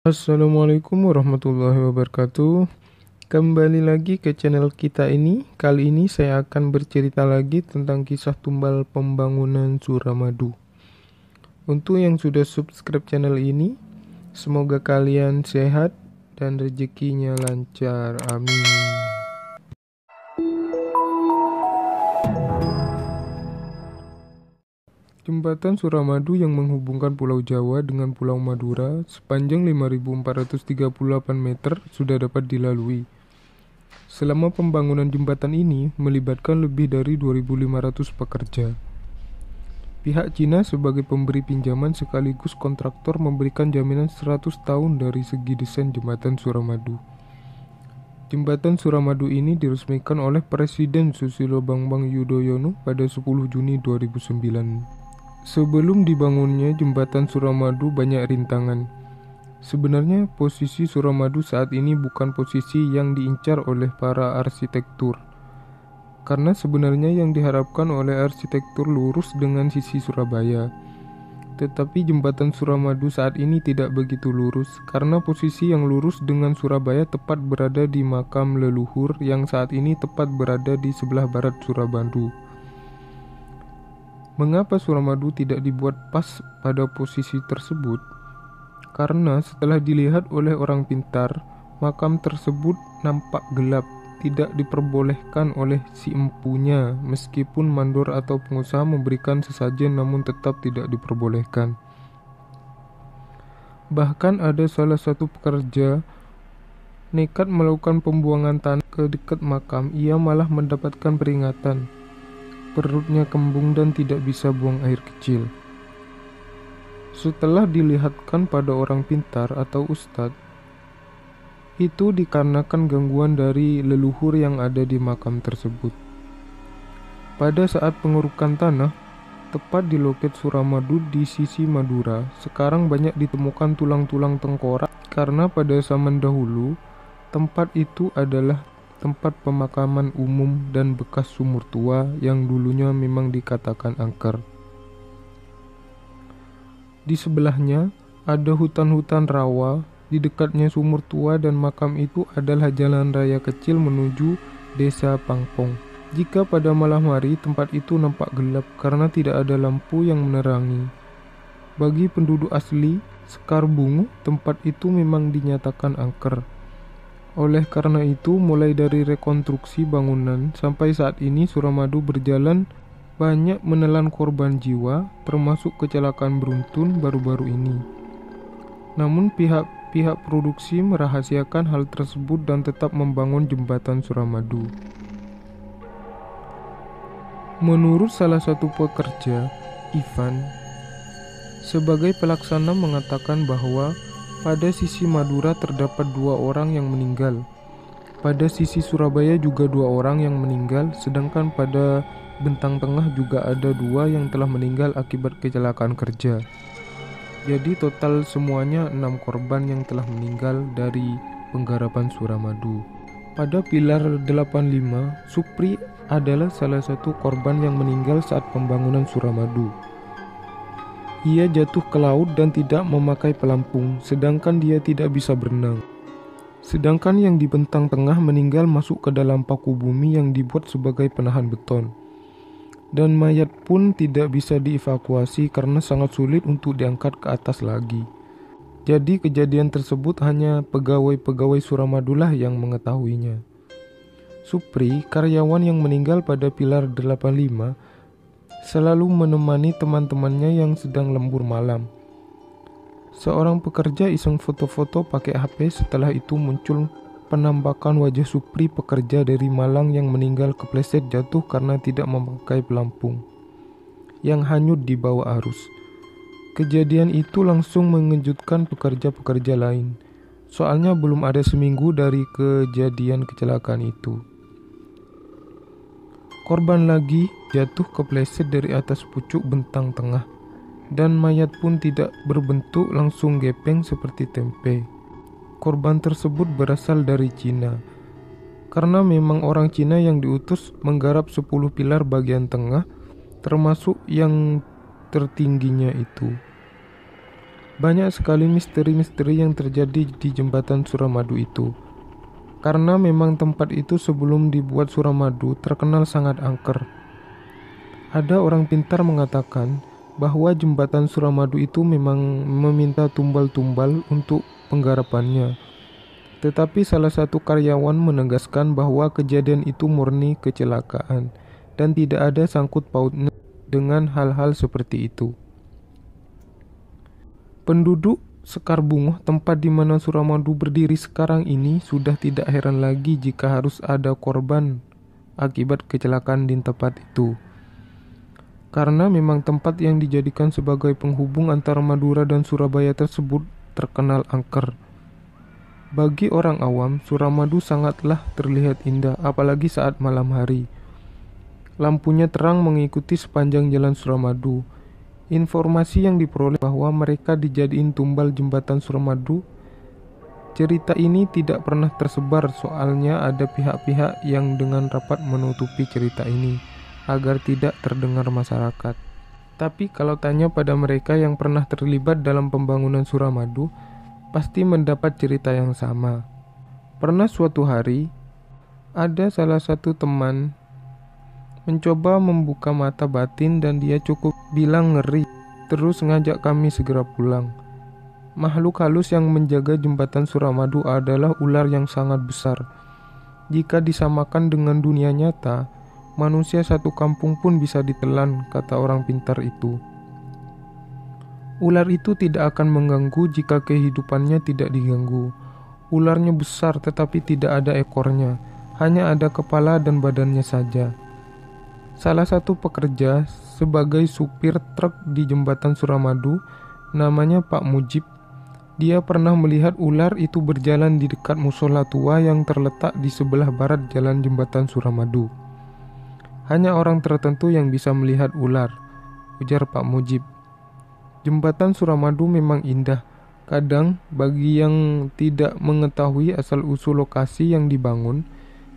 Assalamualaikum warahmatullahi wabarakatuh. Kembali lagi ke channel kita ini. Kali ini saya akan bercerita lagi tentang kisah tumbal pembangunan Suramadu. Untuk yang sudah subscribe channel ini, semoga kalian sehat dan rezekinya lancar. Amin. Jembatan Suramadu yang menghubungkan Pulau Jawa dengan Pulau Madura sepanjang 5.438 meter sudah dapat dilalui. Selama pembangunan jembatan ini melibatkan lebih dari 2.500 pekerja. Pihak Cina sebagai pemberi pinjaman sekaligus kontraktor memberikan jaminan 100 tahun dari segi desain jembatan Suramadu. Jembatan Suramadu ini diresmikan oleh Presiden Susilo Bambang Yudhoyono pada 10 Juni 2009. Sebelum dibangunnya jembatan Suramadu banyak rintangan. Sebenarnya posisi Suramadu saat ini bukan posisi yang diincar oleh para arsitektur. Karena sebenarnya yang diharapkan oleh arsitektur lurus dengan sisi Surabaya. Tetapi jembatan Suramadu saat ini tidak begitu lurus karena posisi yang lurus dengan Surabaya tepat berada di makam leluhur yang saat ini tepat berada di sebelah barat Suramadu. Mengapa Suramadu tidak dibuat pas pada posisi tersebut? Karena setelah dilihat oleh orang pintar, makam tersebut nampak gelap, tidak diperbolehkan oleh si empunya, meskipun mandor atau pengusaha memberikan sesajen namun tetap tidak diperbolehkan. Bahkan ada salah satu pekerja nekat melakukan pembuangan tanah ke dekat makam, ia malah mendapatkan peringatan. Perutnya kembung dan tidak bisa buang air kecil. Setelah dilihatkan pada orang pintar atau ustadz, itu dikarenakan gangguan dari leluhur yang ada di makam tersebut. Pada saat pengurukan tanah, tepat di loket Suramadu di sisi Madura, sekarang banyak ditemukan tulang-tulang tengkorak karena pada zaman dahulu, tempat itu adalah tempat pemakaman umum dan bekas sumur tua yang dulunya memang dikatakan angker. Di sebelahnya ada hutan-hutan rawa, di dekatnya sumur tua dan makam itu adalah jalan raya kecil menuju desa Pangpong. Jika pada malam hari tempat itu nampak gelap karena tidak ada lampu yang menerangi. Bagi penduduk asli Sekar Bungu, tempat itu memang dinyatakan angker. Oleh karena itu, mulai dari rekonstruksi bangunan sampai saat ini Suramadu berjalan banyak menelan korban jiwa, termasuk kecelakaan beruntun baru-baru ini. Namun pihak produksi merahasiakan hal tersebut dan tetap membangun jembatan Suramadu. Menurut salah satu pekerja, Ivan, sebagai pelaksana mengatakan bahwa pada sisi Madura terdapat 2 orang yang meninggal. Pada sisi Surabaya juga 2 orang yang meninggal, sedangkan pada bentang tengah juga ada 2 yang telah meninggal akibat kecelakaan kerja. Jadi total semuanya 6 korban yang telah meninggal dari penggarapan Suramadu. Pada pilar 85, Supri adalah salah satu korban yang meninggal saat pembangunan Suramadu. Ia jatuh ke laut dan tidak memakai pelampung, sedangkan dia tidak bisa berenang. Sedangkan yang di bentang tengah meninggal masuk ke dalam paku bumi yang dibuat sebagai penahan beton. Dan mayat pun tidak bisa dievakuasi karena sangat sulit untuk diangkat ke atas lagi. Jadi kejadian tersebut hanya pegawai-pegawai Suramadulah yang mengetahuinya. Supri, karyawan yang meninggal pada pilar 85, selalu menemani teman-temannya yang sedang lembur malam. Seorang pekerja iseng foto-foto pakai HP, setelah itu muncul penampakan wajah Supri, pekerja dari Malang yang meninggal kepleset jatuh karena tidak memakai pelampung, yang hanyut di bawah arus. Kejadian itu langsung mengejutkan pekerja-pekerja lain, soalnya belum ada seminggu dari kejadian kecelakaan itu. Korban lagi jatuh kepleset dari atas pucuk bentang tengah, dan mayat pun tidak berbentuk, langsung gepeng seperti tempe. Korban tersebut berasal dari Cina, karena memang orang Cina yang diutus menggarap 10 pilar bagian tengah, termasuk yang tertingginya itu. Banyak sekali misteri-misteri yang terjadi di jembatan Suramadu itu. Karena memang tempat itu sebelum dibuat Suramadu terkenal sangat angker. Ada orang pintar mengatakan bahwa jembatan Suramadu itu memang meminta tumbal-tumbal untuk penggarapannya. Tetapi salah satu karyawan menegaskan bahwa kejadian itu murni kecelakaan dan tidak ada sangkut pautnya dengan hal-hal seperti itu. Penduduk Sekarbungo, tempat di mana Suramadu berdiri sekarang ini, sudah tidak heran lagi jika harus ada korban akibat kecelakaan di tempat itu. Karena memang tempat yang dijadikan sebagai penghubung antara Madura dan Surabaya tersebut terkenal angker. Bagi orang awam, Suramadu sangatlah terlihat indah, apalagi saat malam hari. Lampunya terang mengikuti sepanjang jalan Suramadu. Informasi yang diperoleh bahwa mereka dijadiin tumbal jembatan Suramadu. Cerita ini tidak pernah tersebar, soalnya ada pihak-pihak yang dengan rapat menutupi cerita ini agar tidak terdengar masyarakat. Tapi kalau tanya pada mereka yang pernah terlibat dalam pembangunan Suramadu, pasti mendapat cerita yang sama. Pernah suatu hari, ada salah satu teman mencoba membuka mata batin dan dia cukup bilang ngeri, terus ngajak kami segera pulang. Makhluk halus yang menjaga jembatan Suramadu adalah ular yang sangat besar. Jika disamakan dengan dunia nyata, manusia satu kampung pun bisa ditelan, kata orang pintar itu. Ular itu tidak akan mengganggu jika kehidupannya tidak diganggu. Ularnya besar tetapi tidak ada ekornya, hanya ada kepala dan badannya saja. Salah satu pekerja sebagai supir truk di jembatan Suramadu, namanya Pak Mujib. Dia pernah melihat ular itu berjalan di dekat musola tua yang terletak di sebelah barat jalan jembatan Suramadu. Hanya orang tertentu yang bisa melihat ular, ujar Pak Mujib. Jembatan Suramadu memang indah. Kadang bagi yang tidak mengetahui asal-usul lokasi yang dibangun,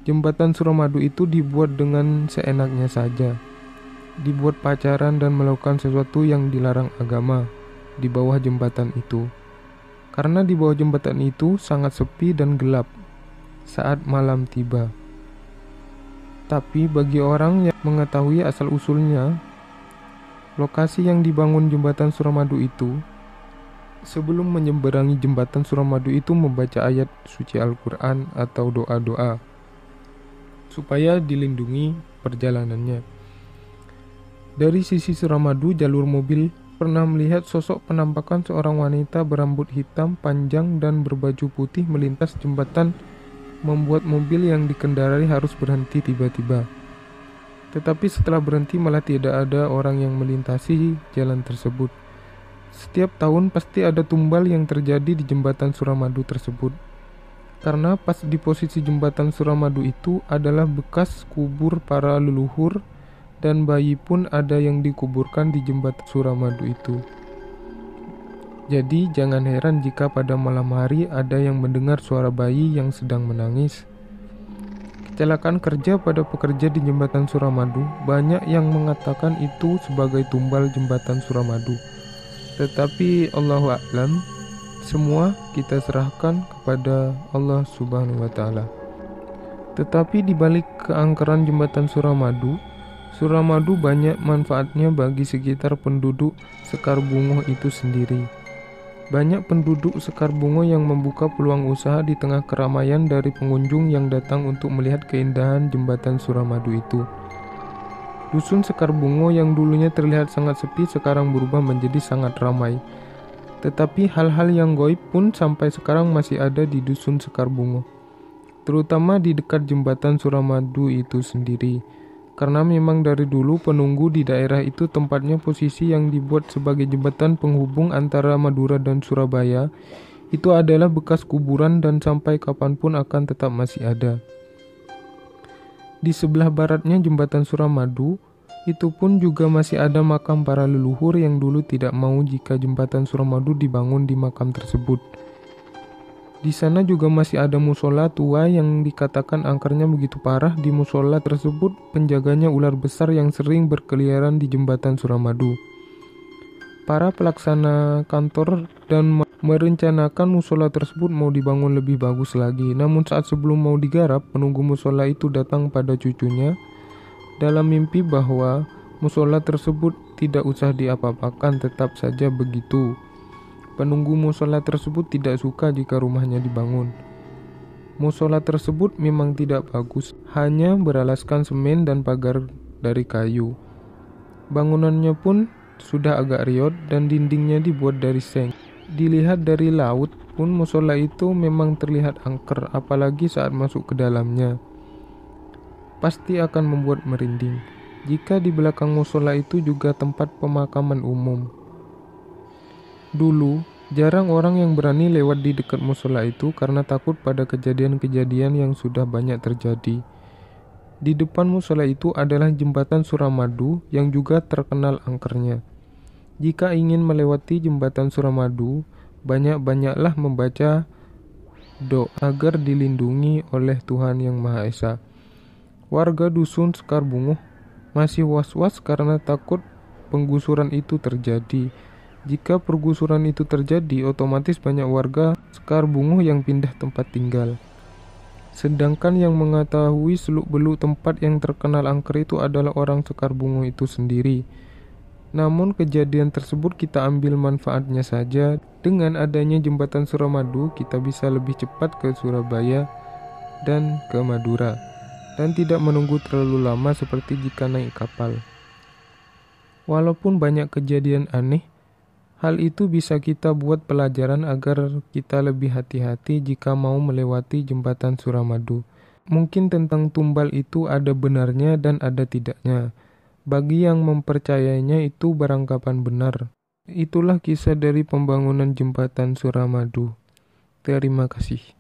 jembatan Suramadu itu dibuat dengan seenaknya saja. Dibuat pacaran dan melakukan sesuatu yang dilarang agama di bawah jembatan itu. Karena di bawah jembatan itu sangat sepi dan gelap saat malam tiba. Tapi bagi orang yang mengetahui asal-usulnya, lokasi yang dibangun jembatan Suramadu itu, sebelum menyeberangi jembatan Suramadu itu membaca ayat suci Al-Quran atau doa-doa supaya dilindungi perjalanannya. Dari sisi Suramadu, jalur mobil pernah melihat sosok penampakan seorang wanita berambut hitam panjang dan berbaju putih melintas jembatan, membuat mobil yang dikendarai harus berhenti tiba-tiba. Tetapi setelah berhenti malah tidak ada orang yang melintasi jalan tersebut. Setiap tahun pasti ada tumbal yang terjadi di jembatan Suramadu tersebut. Karena pas di posisi jembatan Suramadu itu adalah bekas kubur para leluhur, dan bayi pun ada yang dikuburkan di jembatan Suramadu itu. Jadi jangan heran jika pada malam hari ada yang mendengar suara bayi yang sedang menangis. Kecelakaan kerja pada pekerja di jembatan Suramadu, banyak yang mengatakan itu sebagai tumbal jembatan Suramadu. Tetapi Allahu a'lam, semua kita serahkan kepada Allah Subhanahu wa Ta'ala. Tetapi di balik keangkeran jembatan Suramadu, Suramadu banyak manfaatnya bagi sekitar penduduk Sekarbungo itu sendiri. Banyak penduduk Sekarbungo yang membuka peluang usaha di tengah keramaian dari pengunjung yang datang untuk melihat keindahan jembatan Suramadu itu. Dusun Sekarbungo yang dulunya terlihat sangat sepi sekarang berubah menjadi sangat ramai. Tetapi hal-hal yang gaib pun sampai sekarang masih ada di Dusun Sekarbungo, terutama di dekat jembatan Suramadu itu sendiri. Karena memang dari dulu penunggu di daerah itu tempatnya posisi yang dibuat sebagai jembatan penghubung antara Madura dan Surabaya itu adalah bekas kuburan dan sampai kapanpun akan tetap masih ada. Di sebelah baratnya jembatan Suramadu itu pun juga masih ada makam para leluhur yang dulu tidak mau jika jembatan Suramadu dibangun di makam tersebut. Di sana juga masih ada musola tua yang dikatakan angkernya begitu parah. Di musola tersebut penjaganya ular besar yang sering berkeliaran di jembatan Suramadu. Para pelaksana kantor dan merencanakan musola tersebut mau dibangun lebih bagus lagi. Namun saat sebelum mau digarap, penunggu musola itu datang pada cucunya dalam mimpi bahwa musola tersebut tidak usah diapa-apakan, tetap saja begitu. Penunggu musola tersebut tidak suka jika rumahnya dibangun. Musola tersebut memang tidak bagus, hanya beralaskan semen dan pagar dari kayu. Bangunannya pun sudah agak riot dan dindingnya dibuat dari seng. Dilihat dari laut pun musola itu memang terlihat angker, apalagi saat masuk ke dalamnya. Pasti akan membuat merinding. Jika di belakang musola itu juga tempat pemakaman umum. Dulu, jarang orang yang berani lewat di dekat musola itu karena takut pada kejadian-kejadian yang sudah banyak terjadi. Di depan musola itu adalah jembatan Suramadu yang juga terkenal angkernya. Jika ingin melewati jembatan Suramadu, banyak-banyaklah membaca doa agar dilindungi oleh Tuhan Yang Maha Esa. Warga dusun Sekar Bunguh masih was-was karena takut penggusuran itu terjadi. Jika pergusuran itu terjadi, otomatis banyak warga Sekar Bunguh yang pindah tempat tinggal. Sedangkan yang mengetahui seluk-beluk tempat yang terkenal angker itu adalah orang Sekar Bunguh itu sendiri. Namun kejadian tersebut kita ambil manfaatnya saja. Dengan adanya jembatan Suramadu, kita bisa lebih cepat ke Surabaya dan ke Madura, dan tidak menunggu terlalu lama seperti jika naik kapal. Walaupun banyak kejadian aneh, hal itu bisa kita buat pelajaran agar kita lebih hati-hati jika mau melewati jembatan Suramadu. Mungkin tentang tumbal itu ada benarnya dan ada tidaknya. Bagi yang mempercayainya itu beranggapan benar. Itulah kisah dari pembangunan jembatan Suramadu. Terima kasih.